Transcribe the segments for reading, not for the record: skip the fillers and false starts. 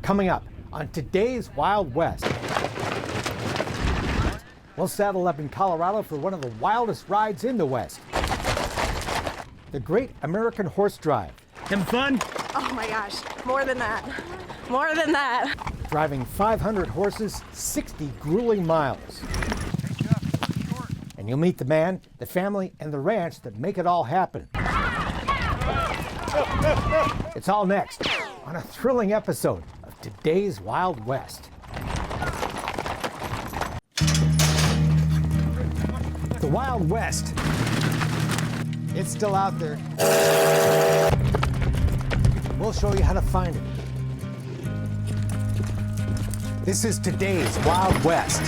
Coming up on today's Wild West. We'll saddle up in Colorado for one of the wildest rides in the West. The Great American Horse Drive. Having fun? Oh my gosh, more than that. More than that. Driving 500 horses, 60 grueling miles. And you'll meet the man, the family, and the ranch that make it all happen. It's all next on a thrilling episode of today's Wild West. The Wild West. It's still out there. We'll show you how to find it. This is today's Wild West.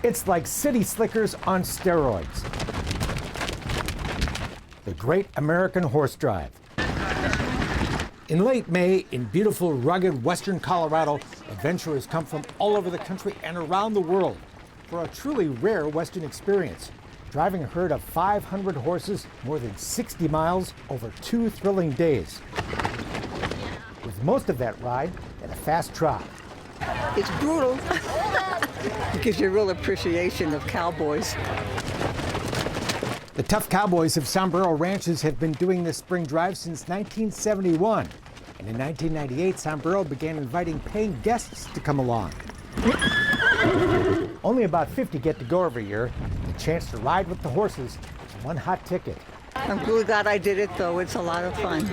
It's like city slickers on steroids. The Great American Horse Drive. In late May, in beautiful, rugged western Colorado, adventurers come from all over the country and around the world for a truly rare western experience, driving a herd of 500 horses more than 60 miles over 2 thrilling days, with most of that ride at a fast trot. It's brutal. It gives you a real appreciation of cowboys. The tough cowboys of Sombrero ranches have been doing this spring drive since 1971. And in 1998, Sombrero began inviting paying guests to come along. Only about 50 get to go every year. The chance to ride with the horses is one hot ticket. I'm really glad I did it, though. It's a lot of fun.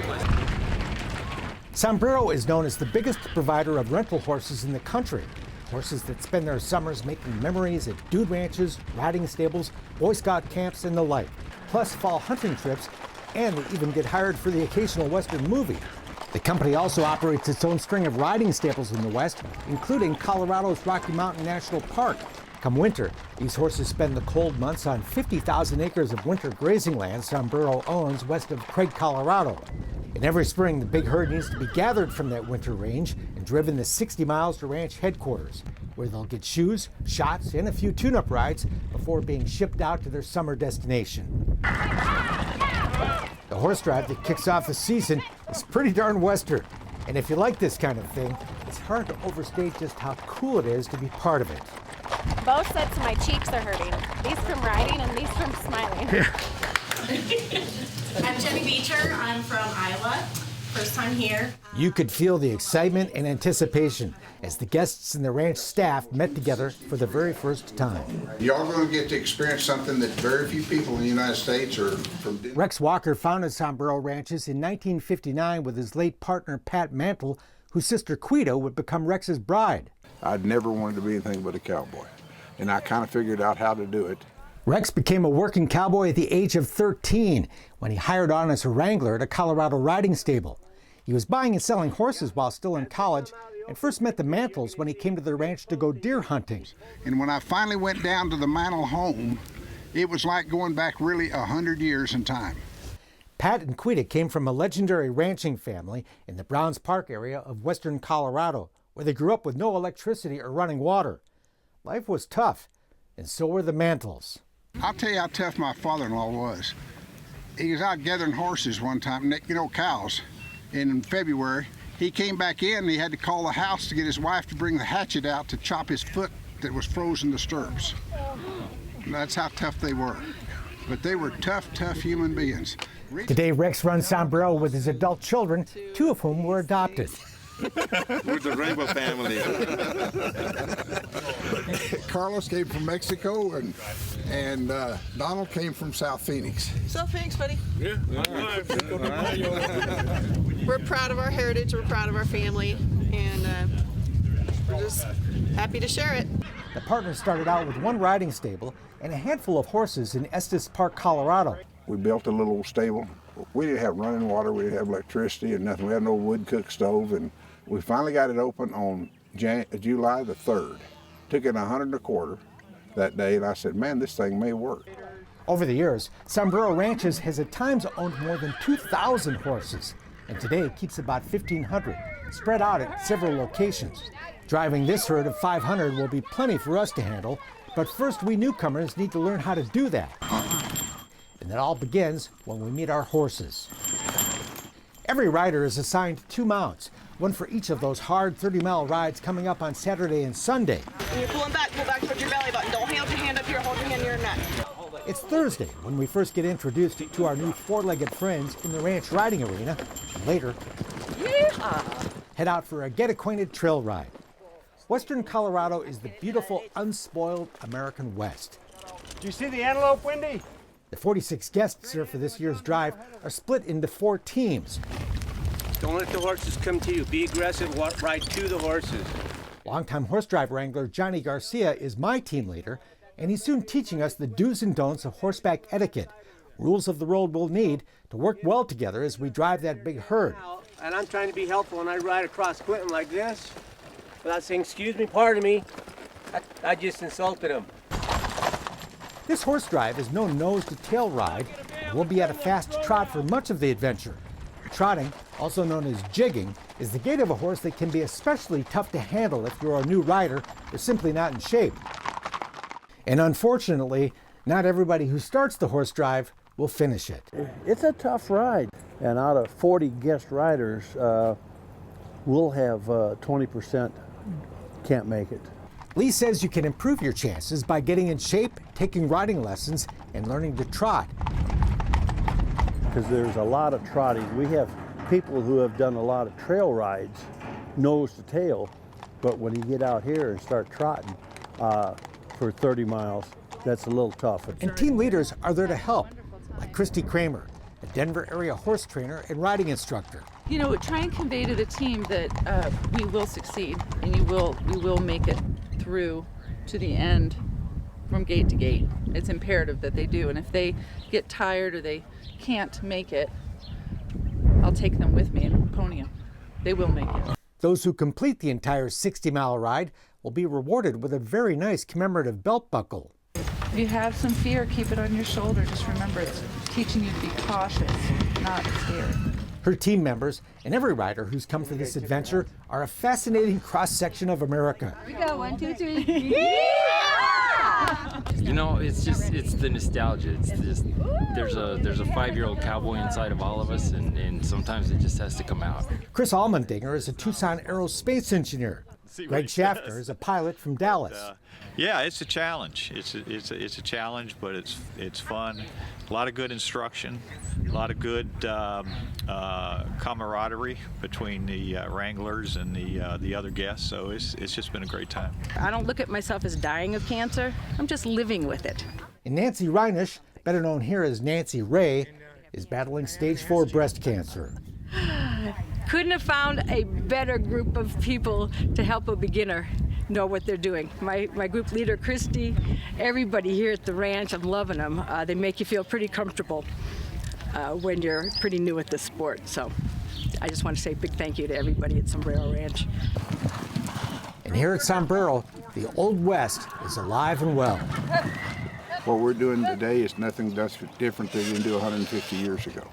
Sombrero is known as the biggest provider of rental horses in the country. Horses that spend their summers making memories at dude ranches, riding stables, Boy Scout camps, and the like. Plus fall hunting trips, and they even get hired for the occasional Western movie. The company also operates its own string of riding stables in the West, including Colorado's Rocky Mountain National Park. Come winter, these horses spend the cold months on 50,000 acres of winter grazing land Sombrero owns west of Craig, Colorado. And every spring, the big herd needs to be gathered from that winter range and driven the 60 miles to ranch headquarters, where they'll get shoes, shots, and a few tune-up rides before being shipped out to their summer destination. The horse drive that kicks off the season is pretty darn western. And if you like this kind of thing, it's hard to overstate just how cool it is to be part of it. Both sets of my cheeks are hurting. These from riding and these from smiling. I'm Jenny Beecher. I'm from Iowa. First time here. You could feel the excitement and anticipation as the guests and the ranch staff met together for the very first time. Y'all going to get to experience something that very few people in the United States are from. Rex Walker founded Sombrero Ranches in 1959 with his late partner Pat Mantle, whose sister Quita would become Rex's bride. I'd never wanted to be anything but a cowboy, and I kind of figured out how to do it. Rex became a working cowboy at the age of 13 when he hired on as a wrangler at a Colorado riding stable. He was buying and selling horses while still in college and first met the Mantles when he came to the ranch to go deer hunting. And when I finally went down to the Mantle home, it was like going back really 100 years in time. Pat and Quita came from a legendary ranching family in the Browns Park area of western Colorado, where they grew up with no electricity or running water. Life was tough, and so were the Mantles. I'll tell you how tough my father-in-law was. He was out gathering horses one time, cows. And in February, he came back in and he had to call the house to get his wife to bring the hatchet out to chop his foot that was frozen to stirrups. And that's how tough they were. But they were tough, tough human beings. Today, Rex runs Sombrero with his adult children, 2 of whom were adopted. We're the Rainbow family. Carlos came from Mexico, and Donald came from South Phoenix. South Phoenix, buddy. Yeah. All right. We're proud of our heritage, we're proud of our family, and we're just happy to share it. The partners started out with 1 riding stable and a handful of horses in Estes Park, Colorado. We built a little stable. We didn't have running water, we didn't have electricity and nothing. We had no wood cook stove, and we finally got it open on July the 3rd. Took it 125 that day, and I said, man, this thing may work. Over the years, Sombrero Ranches has at times owned more than 2,000 horses, and today it keeps about 1,500, spread out at several locations. Driving this herd of 500 will be plenty for us to handle, but first we newcomers need to learn how to do that. And it all begins when we meet our horses. Every rider is assigned 2 mounts, one for each of those hard 30-mile rides coming up on Saturday and Sunday. When you're pulling back, pull back towards your belly button. Don't hold your hand up here, hold your hand near your neck. It's Thursday when we first get introduced to our new four-legged friends in the ranch riding arena. And later, head out for a get-acquainted trail ride. Western Colorado is the beautiful, unspoiled American West. Do you see the antelope, Wendy? The 46 guests here for this year's drive are split into 4 teams. Don't let the horses come to you. Be aggressive, ride to the horses. Longtime horse drive wrangler Johnny Garcia is my team leader, and he's soon teaching us the do's and don'ts of horseback etiquette, rules of the road we'll need to work well together as we drive that big herd. And I'm trying to be helpful, and I ride across Clinton like this without saying, excuse me, pardon me. I just insulted him. This horse drive is no nose to tail ride, and we'll be at a fast trot for much of the adventure. Trotting, also known as jigging, is the gait of a horse that can be especially tough to handle if you're a new rider or simply not in shape. And unfortunately, not everybody who starts the horse drive will finish it. It's a tough ride, and out of 40 guest riders, we'll have 20% can't make it. Lee says you can improve your chances by getting in shape, taking riding lessons, and learning to trot. Because there's a lot of trotting. We have people who have done a lot of trail rides, nose to tail, but when you get out here and start trotting for 30 miles, that's a little tough. And team leaders are there to help, like Christy Kramer, a Denver area horse trainer and riding instructor. You know, try and convey to the team that we will succeed, and we will make it through to the end from gate to gate. It's imperative that they do, and if they get tired or they can't make it, I'll take them with me and pony them. They will make it. Those who complete the entire 60-mile ride will be rewarded with a very nice commemorative belt buckle. If you have some fear, keep it on your shoulder. Just remember, it's teaching you to be cautious, not scared. Her team members and every rider who's come for this adventure are a fascinating cross-section of America. Here we go, 1, 2, 3. You know, it's the nostalgia. It's just there's a 5-year-old cowboy inside of all of us, and sometimes it just has to come out. Chris Allmendinger is a Tucson aerospace engineer. Greg Shafter is a pilot from Dallas. Yeah, it's a challenge. It's a challenge, but it's fun. A lot of good instruction, a lot of good camaraderie between the wranglers and the other guests. So it's just been a great time. I don't look at myself as dying of cancer. I'm just living with it. And Nancy REINISCH, better known here as Nancy Ray, is battling stage 4 breast cancer. Couldn't have found a better group of people to help a beginner know what they're doing. My group leader, Christy, everybody here at the ranch, I'm loving them. They make you feel pretty comfortable when you're pretty new at this sport. So I just want to say a big thank you to everybody at Sombrero Ranch. And here at Sombrero, the Old West is alive and well. What we're doing today is nothing that's different than we didn't do 150 years ago.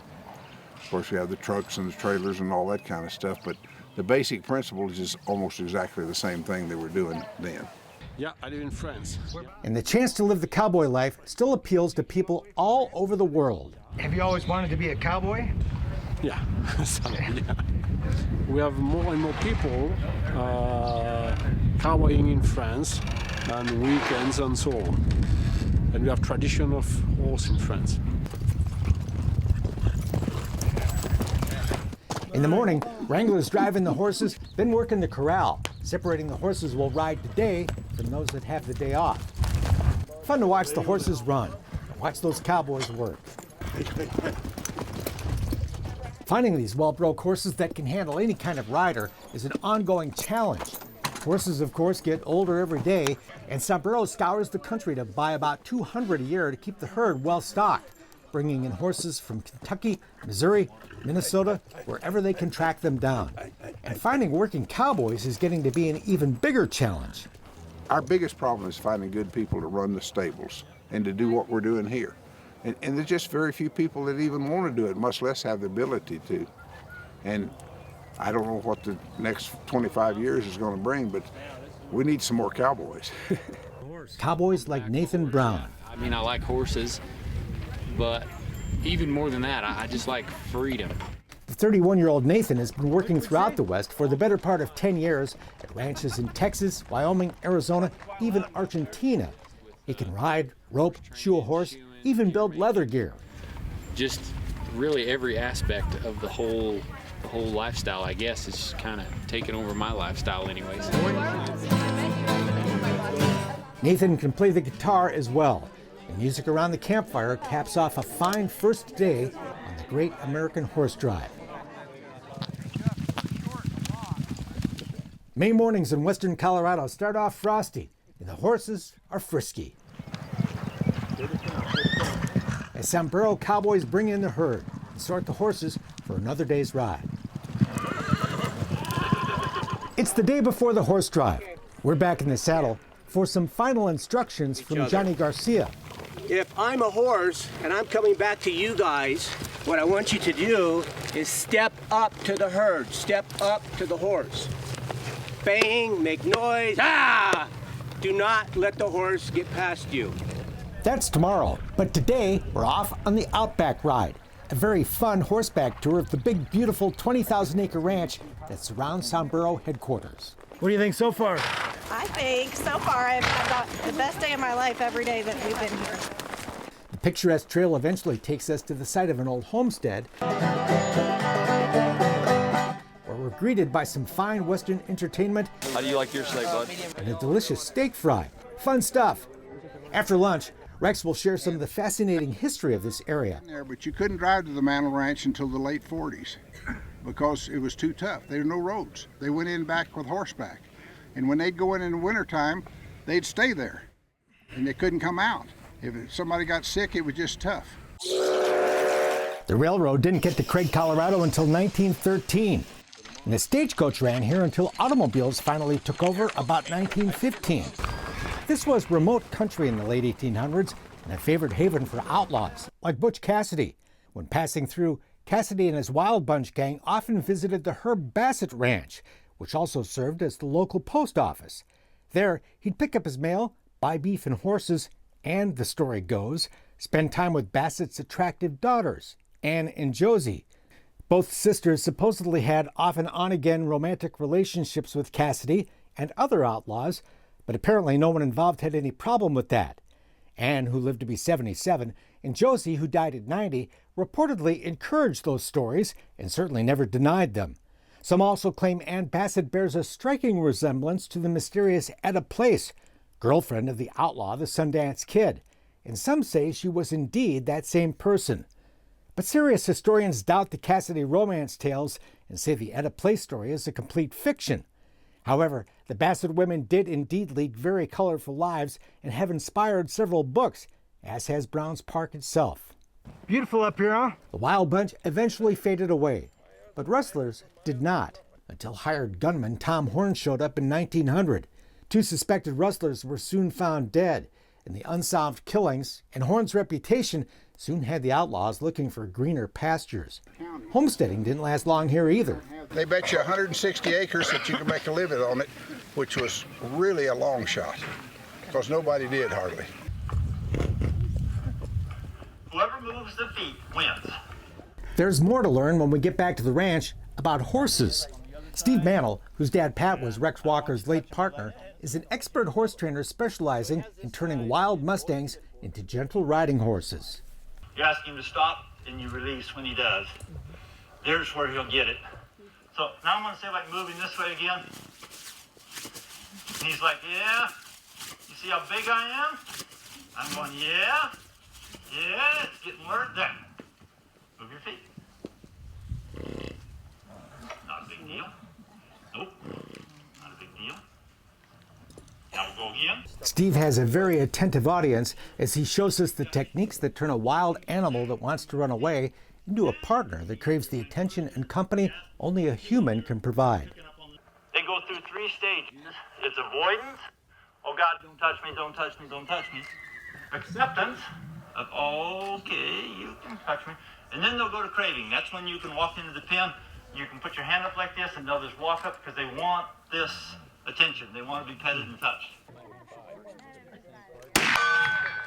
Of course, we have the trucks and the trailers and all that kind of stuff, but the basic principle is just almost exactly the same thing they were doing then. Yeah, I live in France. And the chance to live the cowboy life still appeals to people all over the world. Have you always wanted to be a cowboy? Yeah. We have more and more people cowboying in France on weekends and so on. And we have tradition of horse in France. In the morning, wranglers driving the horses, then work in the corral, separating the horses we'll ride today from those that have the day off. Fun to watch the horses run, watch those cowboys work. Finding these well-broke horses that can handle any kind of rider is an ongoing challenge. Horses, of course, get older every day, and Sombrero scours the country to buy about 200 a year to keep the herd well-stocked, bringing in horses from Kentucky, Missouri, Minnesota, wherever they can track them down. And finding working cowboys is getting to be an even bigger challenge. Our biggest problem is finding good people to run the stables and to do what we're doing here. And there's just very few people that even want to do it, much less have the ability to. And I don't know what the next 25 years is going to bring, but we need some more cowboys. Cowboys like Nathan Brown. I mean, I like horses, but even more than that, I just like freedom. The 31-year-old Nathan has been working throughout the West for the better part of 10 years at ranches in Texas, Wyoming, Arizona, even Argentina. He can ride, rope, shoe a horse, even build leather gear. Just really every aspect of the whole lifestyle, I guess, is kind of taken over my lifestyle anyways. Nathan can play the guitar as well. And music around the campfire caps off a fine first day on the Great American Horse Drive. May mornings in western Colorado start off frosty, and the horses are frisky. As Sombrero cowboys bring in the herd and sort the horses for another day's ride. It's the day before the horse drive. We're back in the saddle for some final instructions from Johnny Garcia. If I'm a horse and I'm coming back to you guys, what I want you to do is step up to the herd, step up to the horse. Bang, make noise, ah! Do not let the horse get past you. That's tomorrow, but today we're off on the Outback Ride, a very fun horseback tour of the big, beautiful 20,000-acre ranch that surrounds Sombrero headquarters. What do you think so far? I think so far I've had the best day of my life every day that we've been here. The picturesque trail eventually takes us to the site of an old homestead, where we're greeted by some fine Western entertainment. How do you like your steak, bud? And a delicious steak fry. Fun stuff. After lunch, Rex will share some of the fascinating history of this area. But you couldn't drive to the Mantle Ranch until the late 40s because it was too tough. There were no roads. They went in back with horseback. And when they'd go in the wintertime, they'd stay there. And they couldn't come out. If somebody got sick, it was just tough. The railroad didn't get to Craig, Colorado until 1913. And the stagecoach ran here until automobiles finally took over about 1915. This was remote country in the late 1800s and a favored haven for outlaws like Butch Cassidy. When passing through, Cassidy and his Wild Bunch gang often visited the Herb Bassett Ranch, which also served as the local post office. There, he'd pick up his mail, buy beef and horses, and, the story goes, spend time with Bassett's attractive daughters, Anne and Josie. Both sisters supposedly had often on-again romantic relationships with Cassidy and other outlaws, but apparently no one involved had any problem with that. Anne, who lived to be 77, and Josie, who died at 90, reportedly encouraged those stories and certainly never denied them. Some also claim Ann Bassett bears a striking resemblance to the mysterious Etta Place, girlfriend of the outlaw, the Sundance Kid, and some say she was indeed that same person. But serious historians doubt the Cassidy romance tales and say the Etta Place story is a complete fiction. However, the Bassett women did indeed lead very colorful lives and have inspired several books, as has Brown's Park itself. Beautiful up here, huh? The Wild Bunch eventually faded away, but rustlers did not, until hired gunman Tom Horn showed up in 1900. 2 suspected rustlers were soon found dead, and the unsolved killings and Horn's reputation soon had the outlaws looking for greener pastures. Homesteading didn't last long here either. They bet you 160 acres that you could make a living on it, which was really a long shot, because nobody did hardly. Whoever moves the feet wins. There's more to learn when we get back to the ranch about horses. Steve Mantle, whose dad Pat was Rex Walker's late partner, is an expert horse trainer specializing in turning wild Mustangs into gentle riding horses. You ask him to stop, and you release when he does. There's where he'll get it. So now I'm going to see if I can move him this way again. And he's like, yeah. You see how big I am? I'm going, yeah. Yeah, it's getting where there. Move your feet. Not a big deal. Nope. Not a big deal. Now we'll go again. Steve has a very attentive audience as he shows us the techniques that turn a wild animal that wants to run away into a partner that craves the attention and company only a human can provide. They go through 3 stages. It's avoidance. Oh God, don't touch me, don't touch me, don't touch me. Acceptance of, okay, you can touch me. And then they'll go to craving. That's when you can walk into the pen, you can put your hand up like this, and they'll just walk up because they want this attention. They want to be petted and touched.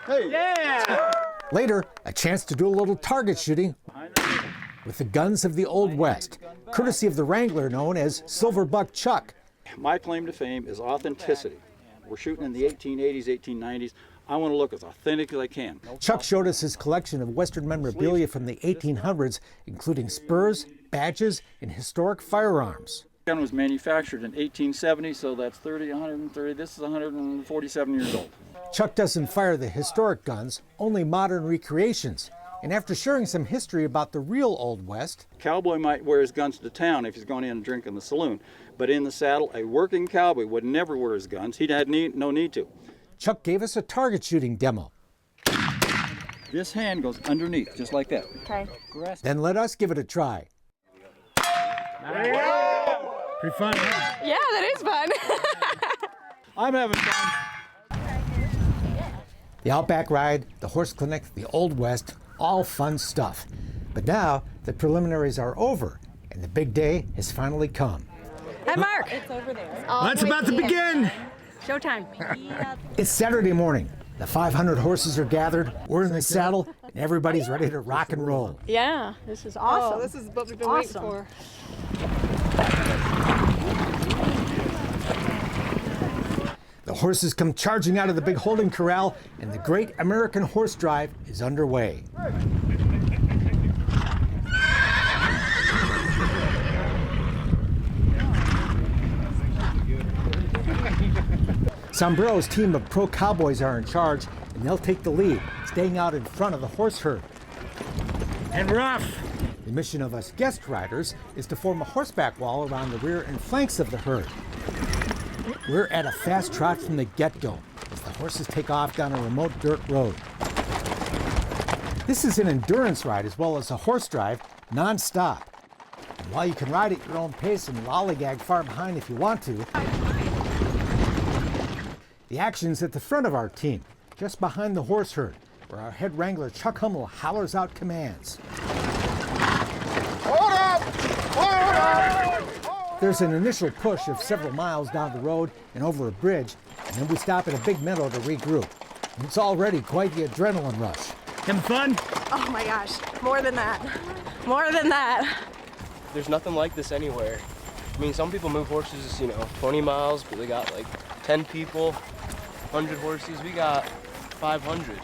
Hey! Yeah! Later, a chance to do a little target shooting with the guns of the Old West, courtesy of the Wrangler known as Silver Buck Chuck. My claim to fame is authenticity. We're shooting in the 1880s, 1890s. I want to look as authentic as I can. Chuck showed us his collection of Western memorabilia from the 1800s, including spurs, badges, and historic firearms. The gun was manufactured in 1870, so that's 130. This is 147 years old. Chuck doesn't fire the historic guns, only modern recreations. And after sharing some history about the real Old West, Cowboy might wear his guns to town if he's going in and drink in the saloon, but in the saddle, a working cowboy would never wear his guns. He'd had no need to. Chuck gave us a target shooting demo. This hand goes underneath, just like that. Okay. Then let us give it a try. Pretty fun, huh? Yeah, that is fun. I'm having fun. The Outback Ride, the Horse Clinic, the Old West, all fun stuff. But now the preliminaries are over and the big day has finally come. Hi, Mark. It's over there. It's about to begin. Showtime. It's Saturday morning. The 500 horses are gathered, we're in the saddle, and everybody's ready to rock and roll. Yeah, this is awesome. This is what we've been waiting for. The horses come charging out of the big holding corral, and the Great American Horse Drive is underway. Sombrero's team of pro cowboys are in charge, and they'll take the lead, staying out in front of the horse herd. And rough. The mission of us guest riders is to form a horseback wall around the rear and flanks of the herd. We're at a fast trot from the get-go as the horses take off down a remote dirt road. This is an endurance ride as well as a horse drive, non-stop. And while you can ride at your own pace and lollygag far behind if you want to, the action's at the front of our team, just behind the horse herd, where our head wrangler Chuck Hummel hollers out commands. Hold up! Hold up! There's an initial push of several miles down the road and over a bridge, and then we stop at a big meadow to regroup. And it's already quite the adrenaline rush. Having fun? Oh my gosh, more than that. More than that. There's nothing like this anywhere. I mean, some people move horses, 20 miles, but they got like 10 people, 100 horses. We got 500.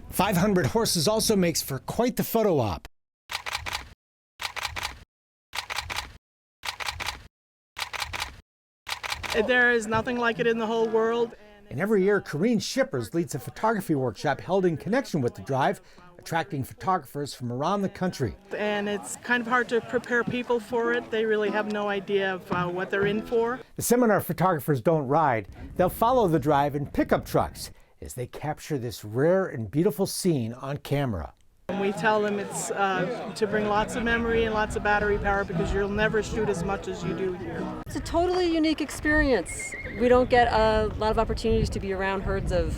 500 horses also makes for quite the photo op. There is nothing like it in the whole world. And every year, Corrine Shippers leads a photography workshop held in connection with the drive, attracting photographers from around the country. And it's kind of hard to prepare people for it. They really have no idea of what they're in for. The seminar photographers don't ride. They'll follow the drive in pickup trucks as they capture this rare and beautiful scene on camera. And we tell them it's to bring lots of memory and lots of battery power because you'll never shoot as much as you do here. It's a totally unique experience. We don't get a lot of opportunities to be around herds of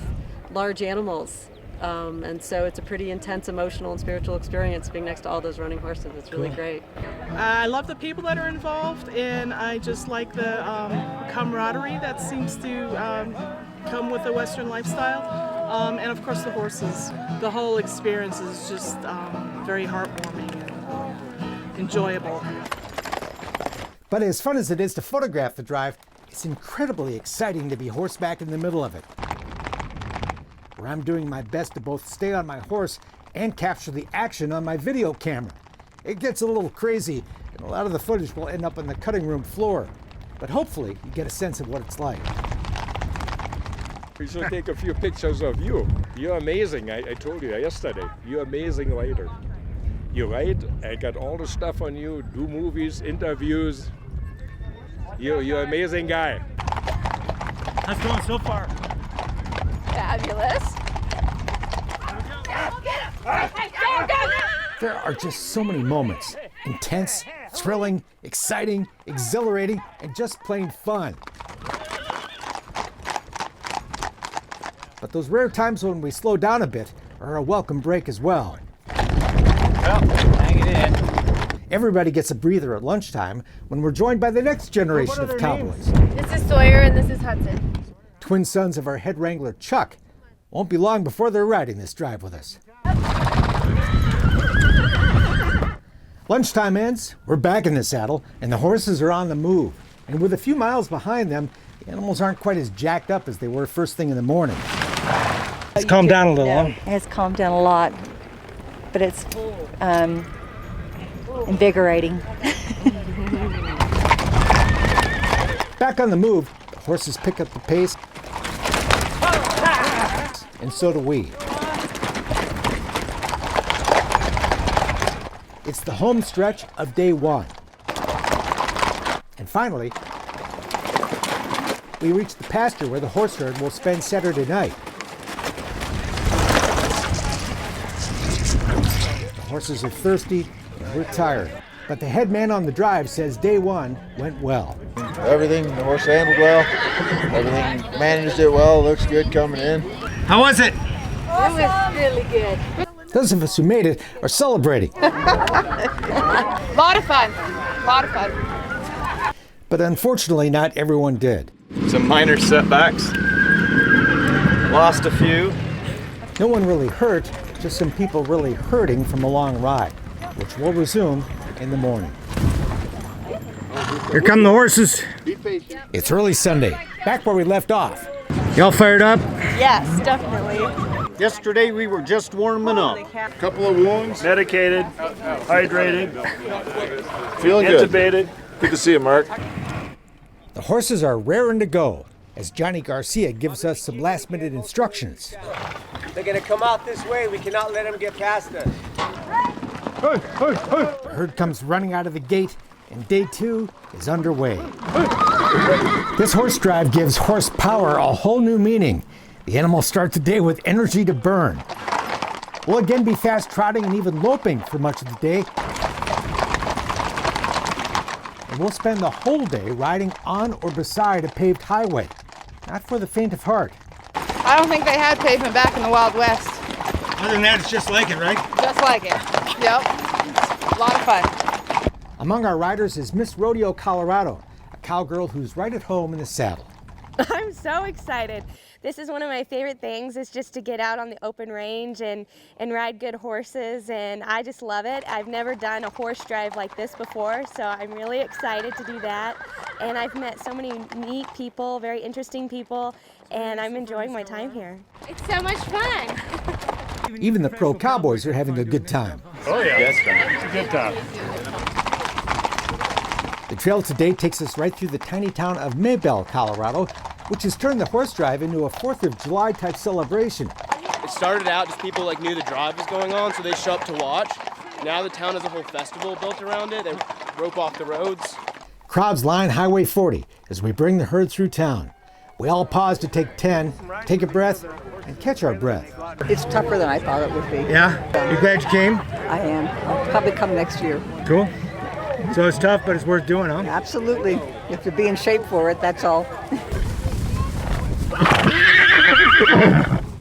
large animals. And so it's a pretty intense emotional and spiritual experience being next to all those running horses. It's really great. I love the people that are involved, and I just like the camaraderie that seems to come with the Western lifestyle. And of course the horses. The whole experience is just very heartwarming and enjoyable. But as fun as it is to photograph the drive, it's incredibly exciting to be horseback in the middle of it, where I'm doing my best to both stay on my horse and capture the action on my video camera. It gets a little crazy, and a lot of the footage will end up on the cutting room floor, but hopefully you get a sense of what it's like. We should take a few pictures of you. You're amazing. I told you yesterday. You're amazing rider. You ride, I got all the stuff on you, do movies, interviews. You're an amazing guy. How's it going so far? Fabulous. There are just so many moments. Intense, thrilling, exciting, exhilarating, and just plain fun. But those rare times when we slow down a bit are a welcome break as well. Well, hang it in. Everybody gets a breather at lunchtime when we're joined by the next generation of cowboys. This is Sawyer and this is Hudson. Twin sons of our head wrangler, Chuck. Won't be long before they're riding this drive with us. Lunchtime ends, we're back in the saddle, and the horses are on the move. And with a few miles behind them, the animals aren't quite as jacked up as they were first thing in the morning. It's calmed down a little, huh? It has calmed down a lot, but it's invigorating. Back on the move, the horses pick up the pace, and so do we. It's the home stretch of day one. And finally, we reach the pasture where the horse herd will spend Saturday night. The horses are thirsty and we're tired, but the head man on the drive says day one went well. Everything, the horse handled well, everything managed it well, looks good coming in. How was it? Awesome. It was really good. Those of us who made it are celebrating. Lot of fun. Lot of fun. But unfortunately, not everyone did. Some minor setbacks. Lost a few. No one really hurt, just some people really hurting from a long ride, which will resume in the morning. Here come the horses. It's early Sunday, back where we left off. Y'all fired up? Yes, definitely. Yesterday we were just warming up. Couple of wounds. Medicated, hydrated, Feeling good. intubated. Good to see you, Mark. The horses are raring to go, as Johnny Garcia gives us some last-minute instructions. They're gonna come out this way. We cannot let them get past us. The herd comes running out of the gate, and day two is underway. This horse drive gives horsepower a whole new meaning. The animals start the day with energy to burn. We'll again be fast trotting and even loping for much of the day. And we'll spend the whole day riding on or beside a paved highway. Not for the faint of heart. I don't think they had pavement back in the Wild West. Other than that, it's just like it, right? Just like it. Yep. A lot of fun. Among our riders is Miss Rodeo Colorado, a cowgirl who's right at home in the saddle. I'm so excited. This is one of my favorite things, is just to get out on the open range and ride good horses, and I just love it. I've never done a horse drive like this before, so I'm really excited to do that. And I've met so many neat people, very interesting people, and I'm enjoying my time here. It's so much fun. Even the pro cowboys are having a good time. Oh yeah, it's a good time. The trail today takes us right through the tiny town of Maybell, Colorado, which has turned the horse drive into a 4th of July type celebration. It started out just people like knew the drive was going on, so they show up to watch. Now the town has a whole festival built around it. They rope off the roads. Crowds line Highway 40 as we bring the herd through town. We all pause to take 10, take a breath, and catch our breath. It's tougher than I thought it would be. Yeah? You glad you came? I am. I'll probably come next year. Cool. So it's tough, but it's worth doing, huh? Absolutely. You have to be in shape for it, that's all.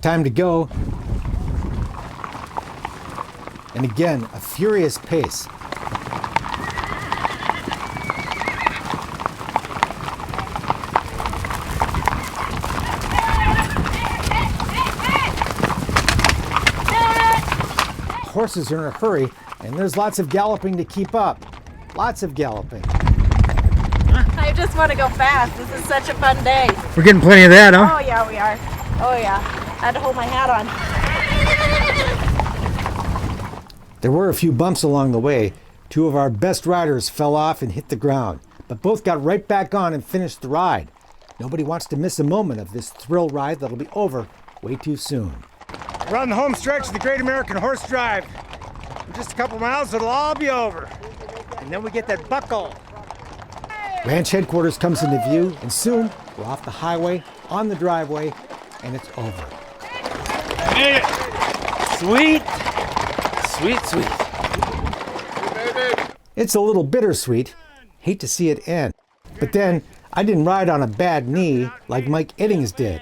Time to go. And again, a furious pace. Horses are in a hurry, and there's lots of galloping to keep up. Lots of galloping. I just want to go fast. This is such a fun day. We're getting plenty of that, huh? Oh yeah, we are. Oh yeah. I had to hold my hat on. There were a few bumps along the way. Two of our best riders fell off and hit the ground, but both got right back on and finished the ride. Nobody wants to miss a moment of this thrill ride that'll be over way too soon. We're on the home stretch of the Great American Horse Drive. In just a couple miles, it'll all be over. And then we get that buckle. Ranch headquarters comes into view, and soon we're off the highway, on the driveway, and it's over. Made it! Sweet! Sweet, sweet. It's a little bittersweet. Hate to see it end. But then, I didn't ride on a bad knee like Mike Iddings did.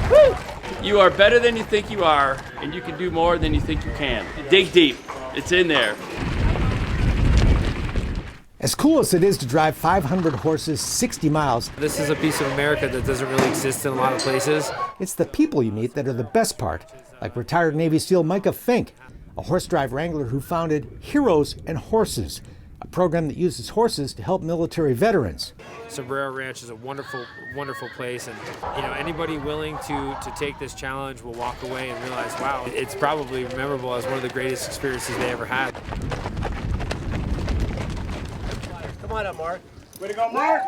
Woo! You are better than you think you are, and you can do more than you think you can. Dig deep. It's in there. As cool as it is to drive 500 horses 60 miles, this is a piece of America that doesn't really exist in a lot of places. It's the people you meet that are the best part, like retired Navy SEAL Micah Fink, a horse-drive wrangler who founded Heroes and Horses, a program that uses horses to help military veterans. Sombrero Ranch is a wonderful, wonderful place, and you know, anybody willing to take this challenge will walk away and realize, wow, it's probably memorable as one of the greatest experiences they ever had. Come on up, Mark. Way to go, Mark!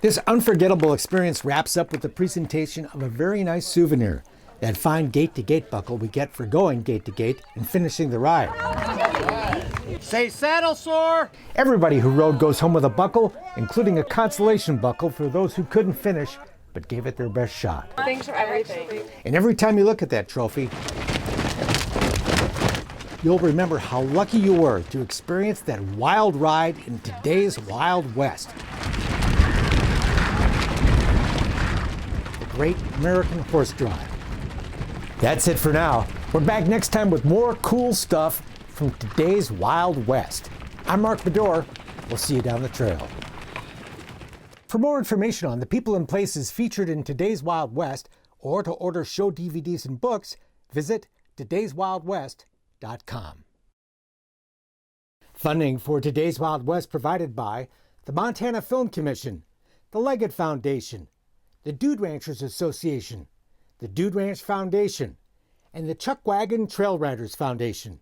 This unforgettable experience wraps up with the presentation of a very nice souvenir, that fine gate-to-gate buckle we get for going gate-to-gate and finishing the ride. Say saddle sore! Everybody who rode goes home with a buckle, including a consolation buckle for those who couldn't finish but gave it their best shot. Thanks for everything. And every time you look at that trophy, you'll remember how lucky you were to experience that wild ride in today's Wild West. The Great American Horse Drive. That's it for now. We're back next time with more cool stuff from today's Wild West. I'm Mark Bedore. We'll see you down the trail. For more information on the people and places featured in today's Wild West, or to order show DVDs and books, visit todayswildwest.com. Funding for Today's Wild West provided by the Montana Film Commission, the Leggett Foundation, the Dude Ranchers Association, the Dude Ranch Foundation, and the Chuck Wagon Trail Riders Foundation.